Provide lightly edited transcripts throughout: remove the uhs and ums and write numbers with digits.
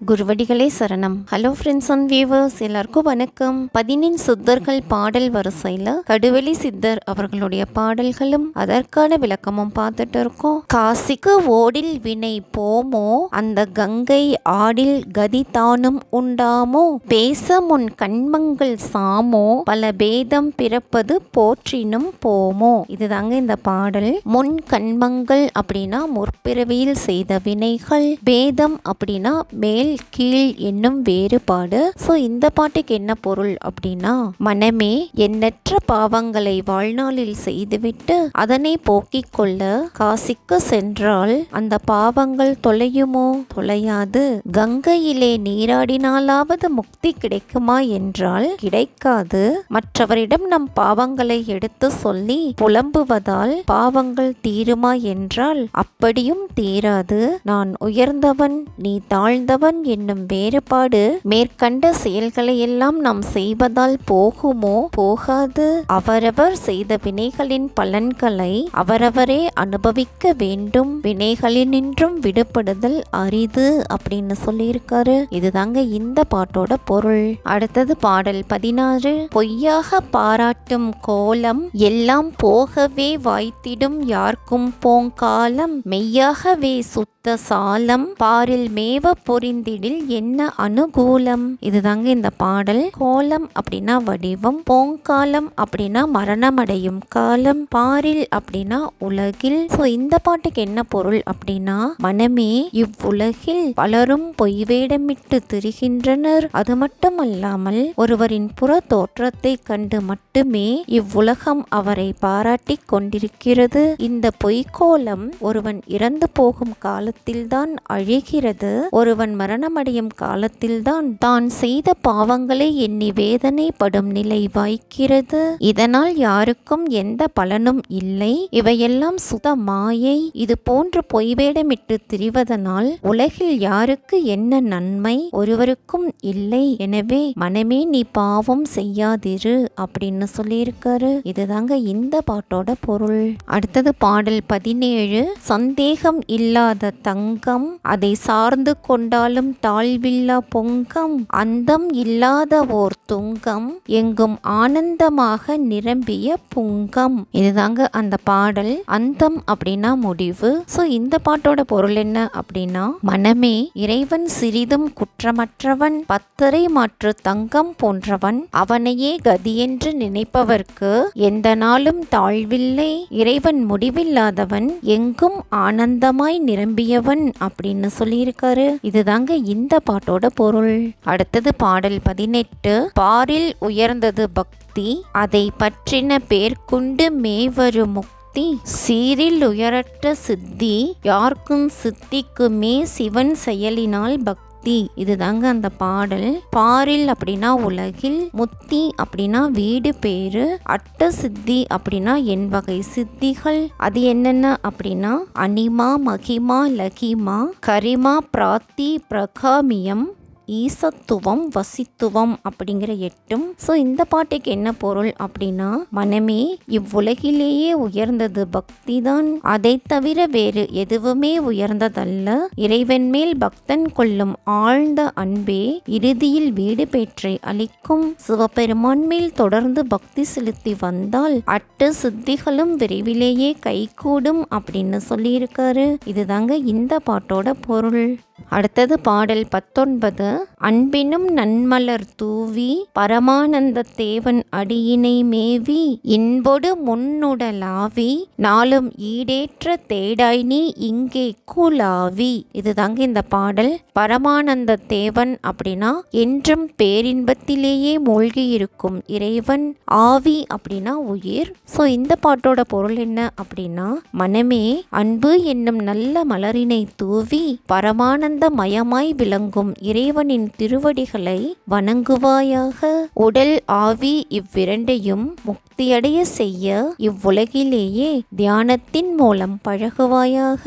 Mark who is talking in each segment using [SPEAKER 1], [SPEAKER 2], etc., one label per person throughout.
[SPEAKER 1] குருவடிகளே சரணம். Hello friends and viewers, எல்லாருக்கும் வணக்கம். 14 சித்தர்கள் பாடல் வரிசையில் கடுவெளி சித்தர் அவர்களுடைய பாடல்களும் அதற்கான விளக்கமும் பார்த்துட்டு இருக்கோம். காசிக்கு ஓடில் வினை போமோ, அந்த கங்கை ஆடில் கதி தானும் உண்டாமோ, பேச முன் கண்மங்கள் சாமோ, பல பேதம் பிறப்பது போற்றினும் போமோ. இதுதாங்க இந்த பாடல். முன் கண்மங்கள் அப்படின்னா முற்பிறவியில் செய்த வினைகள், பேதம் அப்படின்னா மேல் கீழ் என்னும் வேறுபாடு. சோ இந்த பாட்டுக்கு என்ன பொருள் அப்படின்னா, மனமே எண்ணற்ற பாவங்களை வாழ்நாளில் செய்துவிட்டு அதனை போக்கிக் கொள்ள காசிக்கு சென்றால் அந்த பாவங்கள் தொலையுமோ? தொலையாது. கங்கையிலே நீராடினாலாவது முக்தி கிடைக்குமா என்றால் கிடைக்காது. மற்றவரிடம் நம் பாவங்களை எடுத்து சொல்லி புலம்புவதால் பாவங்கள் தீருமா என்றால் அப்படியும் தீராது. நான் உயர்ந்தவன், நீ தாழ்ந்தவன் என்னும் வேறுபாடு மேற்கண்ட செயல்களை எல்லாம் நாம் செய்வதால் போகுமோ? போகாது. அவரவர் செய்த வினைகளின் பலன்களை அவரவரே அனுபவிக்க வேண்டும். வினைகளினின்றும் விடுபடுதல் அரிது அப்படின்னு சொல்லியிருக்காரு. இதுதாங்க இந்த பாட்டோட பொருள். அடுத்தது பாடல் 16. பொய்யாக பாராட்டும் கோலம் எல்லாம் போகவே வாய்த்திடும் யார்க்கும் போங்காலம், மெய்யாகவே சுத்த சாலம் பாரில் மேவ பொறிந்திடில் என்ன அனுகூலம். இதுதாங்க இந்த பாடல். கோலம் அப்படின்னா வடிவம், போங்காலம் அப்படின்னா மரணமடையும் காலம், பாரில் அப்படின்னா உலகில். சோ இந்த பாட்டுக்கு என்ன பொருள் அப்படின்னா, மனமே இவ்வுலகில் பலரும் பொய் வேடமிட்டு திரிகின்றனர். அது மட்டுமல்லாமல் ஒருவரின் புற தோற்றத்தை கண்டு மட்டுமே இவ்வுலகம் அவரை பாராட்டிக் கொண்டிருக்கிறது. இந்த பொய்க்கோலம் ஒருவன் இறந்து போகும் காலத்தில்தான் அழிகிறது. ஒருவன் மரணமடையும் காலத்தில்தான் தான் செய்த பாவங்களை எண்ணி வேதனைப்படும் நிலை வாய்க்கிறது. இதனால் யாருக்கும் எந்த பலனும் இல்லை. இவையெல்லாம் சுத மாயை. இது போன்று பொய்வேடமிட்டு திரிவதனால் உலகில் யாருக்கு என்ன நன்மை? ஒருவருக்கும் இல்லை. எனவே மனமே நீ பாவம் செய்யாதிரு அப்படின்னு சொல்லியிருக்காரு. இதுதாங்க இந்த பாட்டோட பொருள். அடுத்தது பாடல் 17. சந்தேகம் இல்லாத தங்கம், அதை சார்ந்து கொண்டாலும் தாழ்வில்லா பொங்கம், அந்தம் இல்லாத ஓர் துங்கம், எங்கும் ஆனந்தமாக நிரம்பிய புங்கம். இதுதாங்க அந்த பாடல். அந்தம் அப்படின்னா முடிவு. சோ இந்த பாட்டோட பொருள் என்ன அப்படின்னா, மனமே இறைவன் சிறிதும் குற்றமற்றவன், பத்தரை மாற்று தங்கம் போன்றவன், அவனையே கதியென்று நினைப்பவர்க்கு எந்த நாளும் தாழ்வில்லை. இறைவன் முடிவில்லாதவன், எங்கும் ஆனந்தமாய் நிரம்பியவன் அப்படின்னு சொல்லியிருக்காரு. இதுதாங்க இந்த பாட்டோட பொருள். அடுத்தது பாடல் 18. பாரில் உயர்ந்தது பக்தி, அதை பற்றின பேர்கொண்டு மேவரு முக்தி, சீரில் உயரற்ற சித்தி, யார்க்கும் சித்திக்குமே சிவன் செயலினால் பக்தி. இதுதாங்க அந்த பாடல். பாரில் அப்படின்னா உலகில், முத்தி அப்படின்னா வீடு பேரு, அட்ட சித்தி அப்படின்னா என் வகை சித்திகள். அது என்னென்ன அப்படின்னா அனிமா, மகிமா, லகிமா, கரிமா, பிராத்தி, பிரகாமியம், ஈசத்துவம், வசித்துவம் அப்படிங்கிற 8. ஸோ இந்த பாட்டுக்கு என்ன பொருள் அப்படின்னா, மனமே இவ்வுலகிலேயே உயர்ந்தது பக்தி தான். அதை தவிர வேறு எதுவுமே உயர்ந்ததல்ல. இறைவன் மேல் பக்தன் கொள்ளும் ஆழ்ந்த அன்பே இறுதியில் வீடு பெற்றை அளிக்கும். சிவபெருமான் மேல் தொடர்ந்து பக்தி செலுத்தி வந்தால் அட்டு சித்திகளும் விரைவிலேயே கைகூடும் அப்படின்னு சொல்லியிருக்காரு. இதுதாங்க இந்த பாட்டோட பொருள். அடுத்தது பாடல் 19. அன்பினும் நன்மலர் தூவி, பரமானந்த தேவன் அடியினை மேவி, இன்பொடு முன்னுடலாவி, நாளும் ஈடேற்ற தேடாய் நீ இங்கே கூலாவி. இதுதாங்க இந்த பாடல். பரமானந்த தேவன் அப்படின்னா என்றும் பேரின்பத்திலேயே மூழ்கி இருக்கும் இறைவன். ஆவி அப்படின்னா உயிர். சோ இந்த பாட்டோட பொருள் என்ன அப்படின்னா, மனமே அன்பு என்னும் நல்ல மலரினை தூவி பரமானந்த மயமாய் விளங்கும் இறைவனின் திருவடிகளை வணங்குவாயாக. உடல் ஆவி இவ்விரண்டையும் முக்தியடைய செய்ய இவ்வுலகிலேயே தியானத்தின் மூலம் பழகுவாயாக.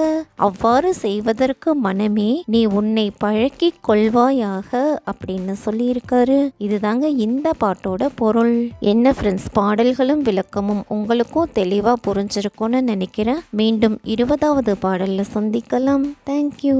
[SPEAKER 1] அவ்வாறு செய்வதற்கு மனமே நீ உன்னை பழக்கிக் கொள்வாயாக அப்படின்னு சொல்லியிருக்காரு. இதுதாங்க இந்த பாட்டோட பொருள். என்ன ஃப்ரெண்ட்ஸ், பாடல்களும் விளக்கமும் உங்களுக்கும் தெளிவா புரிஞ்சிருக்கும்னு நினைக்கிறேன். மீண்டும் 20வது பாடல்ல சந்திக்கலாம். தேங்க்யூ.